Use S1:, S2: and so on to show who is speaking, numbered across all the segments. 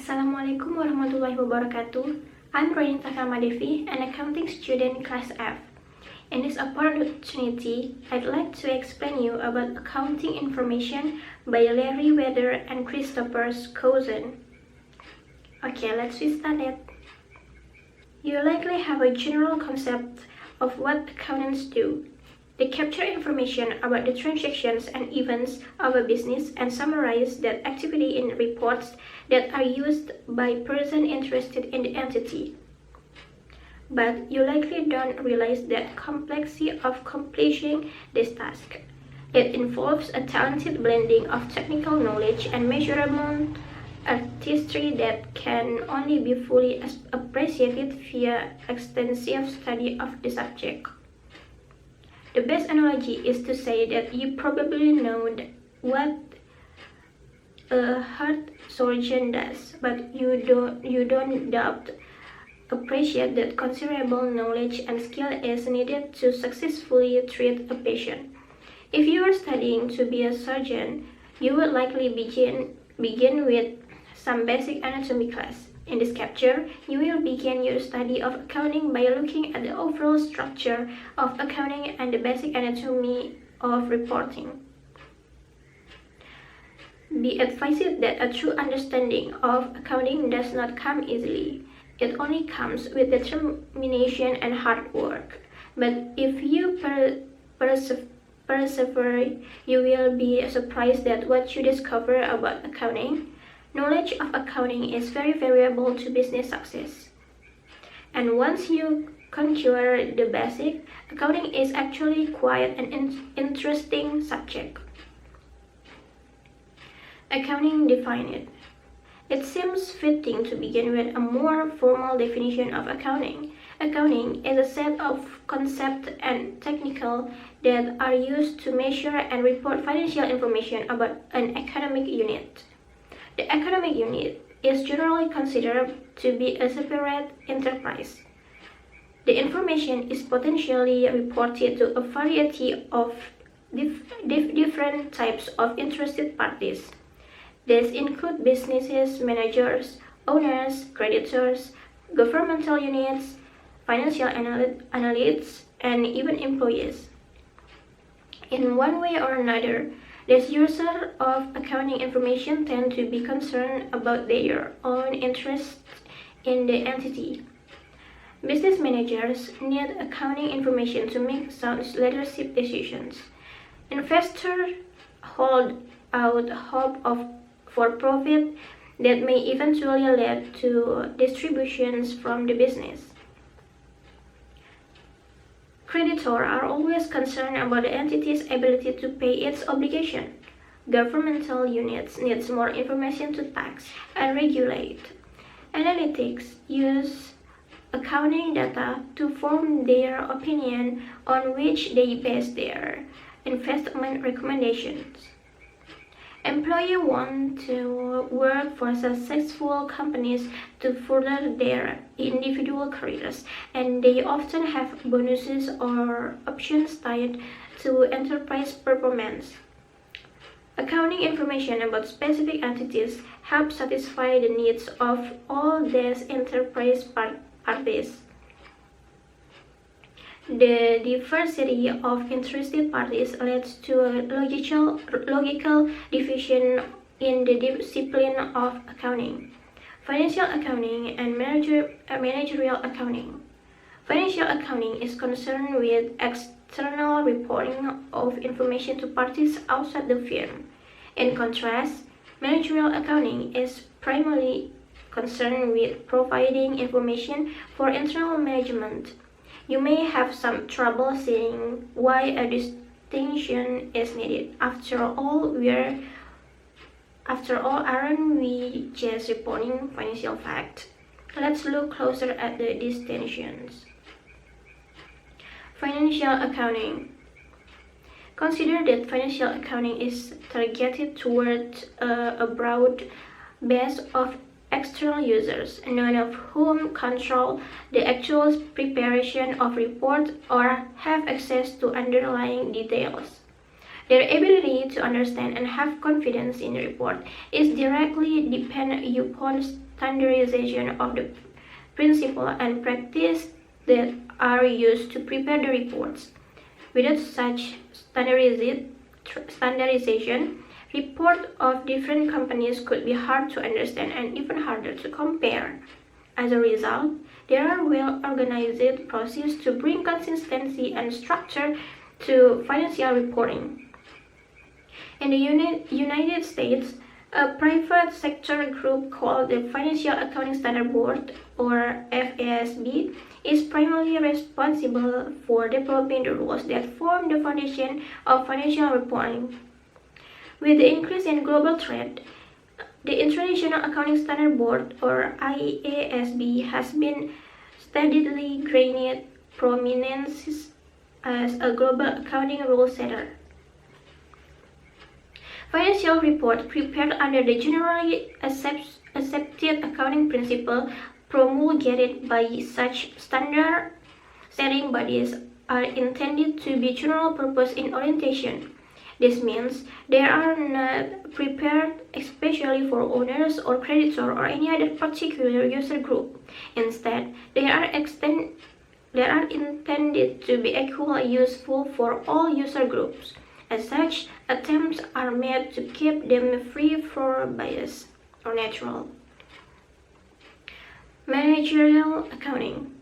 S1: Assalamualaikum warahmatullahi wabarakatuh. I'm Renita Kamadevi, an accounting student class F. In this opportunity, I'd like to explain you about accounting information by Larry Walther and Christopher Skousen. Okay, let's get started. You likely have a general concept of what accountants do. They capture information about the transactions and events of a business and summarize that activity in reports that are used by persons interested in the entity. But you likely don't realize the complexity of completing this task. It involves a talented blending of technical knowledge and measurable artistry that can only be fully appreciated via extensive study of the subject. The best analogy is to say that you probably know what a heart surgeon does, but you don't doubt appreciate that considerable knowledge and skill is needed to successfully treat a patient. If you are studying to be a surgeon, you would likely begin with some basic anatomy class. In this chapter, you will begin your study of accounting by looking at the overall structure of accounting and the basic anatomy of reporting. Be advised that a true understanding of accounting does not come easily. It only comes with determination and hard work. But if you persevere, you will be surprised at what you discover about accounting. Knowledge of accounting is very variable to business success. And once you conquer the basic, accounting is actually quite an interesting subject. Accounting defined. It seems fitting to begin with a more formal definition of accounting. Accounting is a set of concepts and techniques that are used to measure and report financial information about an economic unit. The economic unit is generally considered to be a separate enterprise. The information is potentially reported to a variety of different types of interested parties. These include businesses, managers, owners, creditors, governmental units, financial analysts, and even employees. In one way or another, these users of accounting information tend to be concerned about their own interests in the entity. Business managers need accounting information to make sound leadership decisions. Investors hold out hope for profit that may eventually lead to distributions from the business. Creditors are always concerned about the entity's ability to pay its obligation. Governmental units need more information to tax and regulate. Analytics use accounting data to form their opinion on which they base their investment recommendations. Employees want to work for successful companies to further their individual careers, and they often have bonuses or options tied to enterprise performance. Accounting information about specific entities helps satisfy the needs of all these enterprise parties. The diversity of interested parties leads to a logical division in the discipline of accounting: financial accounting and managerial accounting. Financial accounting is concerned with external reporting of information to parties outside the firm. In contrast, managerial accounting is primarily concerned with providing information for internal management. You may have some trouble seeing why a distinction is needed. After all, aren't we just reporting financial facts? Let's look closer at the distinctions. Financial accounting. Consider that financial accounting is targeted toward a broad base of external users, none of whom control the actual preparation of reports or have access to underlying details. Their ability to understand and have confidence in the report is directly dependent upon standardization of the principle and practice that are used to prepare the reports. Without such standardization, reports of different companies could be hard to understand and even harder to compare. As a result, there are well-organized processes to bring consistency and structure to financial reporting. In the United States, a private sector group called the Financial Accounting Standards Board, or FASB, is primarily responsible for developing the rules that form the foundation of financial reporting. With the increase in global trade, the International Accounting Standards Board, or IASB, has been steadily gaining prominence as a global accounting rule setter. Financial reports prepared under the generally accepted accounting principle promulgated by such standard-setting bodies are intended to be general purpose in orientation. This means they are not prepared especially for owners or creditors or any other particular user group. Instead, they are intended to be equally useful for all user groups. As such, attempts are made to keep them free from bias or natural. Managerial accounting.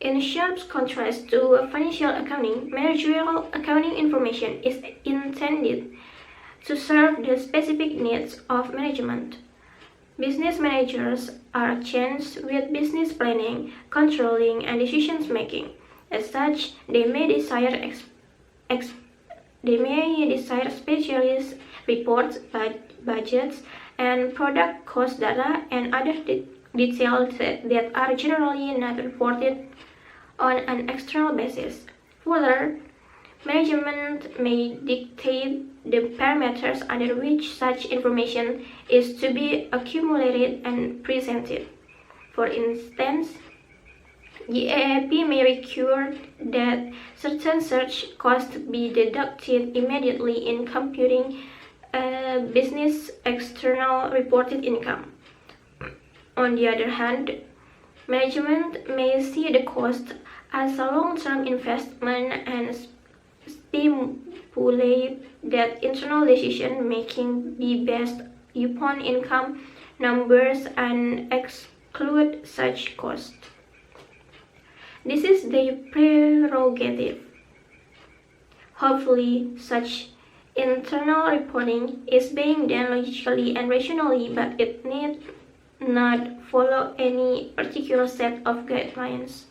S1: In sharp contrast to financial accounting, managerial accounting information is intended to serve the specific needs of management. Business managers are charged with business planning, controlling, and decision making. As such, they may desire specialist reports, budgets, and product cost data and other details that are generally not reported on an external basis. Further, management may dictate the parameters under which such information is to be accumulated and presented. For instance, the AAP may require that certain search costs be deducted immediately in computing a business external reported income. On the other hand, management may see the cost as a long-term investment and stipulate that internal decision-making be based upon income numbers and exclude such costs. This is their prerogative. Hopefully, such internal reporting is being done logically and rationally, but it need not follow any particular set of guidelines.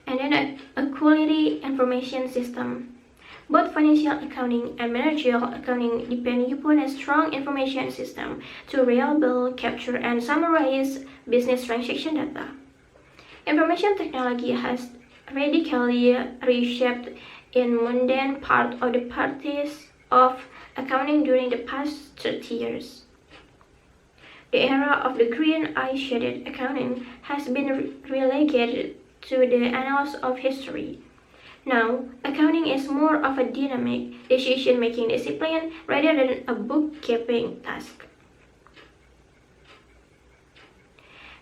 S1: And then a quality information system. Both financial accounting and managerial accounting depend upon a strong information system to reliably capture and summarize business transaction data. Information technology has radically reshaped in mundane part of the practice of accounting during the past 30 years. The era of the green eye-shaded accounting has been relegated to the annals of history. Now, accounting is more of a dynamic decision-making discipline rather than a bookkeeping task.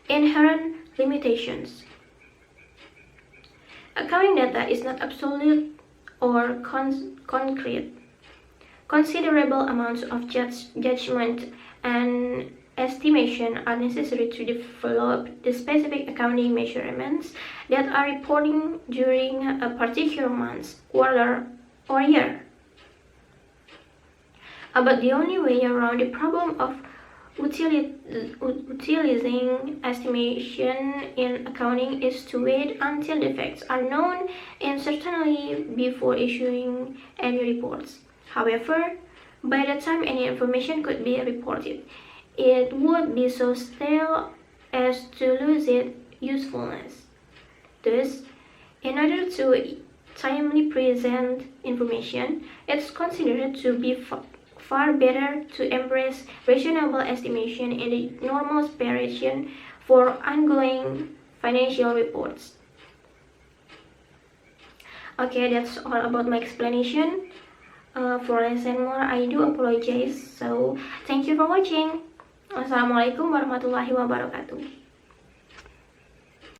S1: Inherent limitations. Accounting data is not absolute or concrete. Considerable amounts of judgment and estimation are necessary to develop the specific accounting measurements that are reporting during a particular month, quarter, or year. But the only way around the problem of utilizing estimation in accounting is to wait until the facts are known and certainly before issuing any reports. However, by the time any information could be reported, it would be so stale as to lose its usefulness. Thus, in order to timely present information, it's considered to be far better to embrace reasonable estimation in the normal preparation for ongoing financial reports. Okay, that's all about my explanation. For lesson more, I do apologize. So, thank you for watching. Wassalamualaikum warahmatullahi wabarakatuh.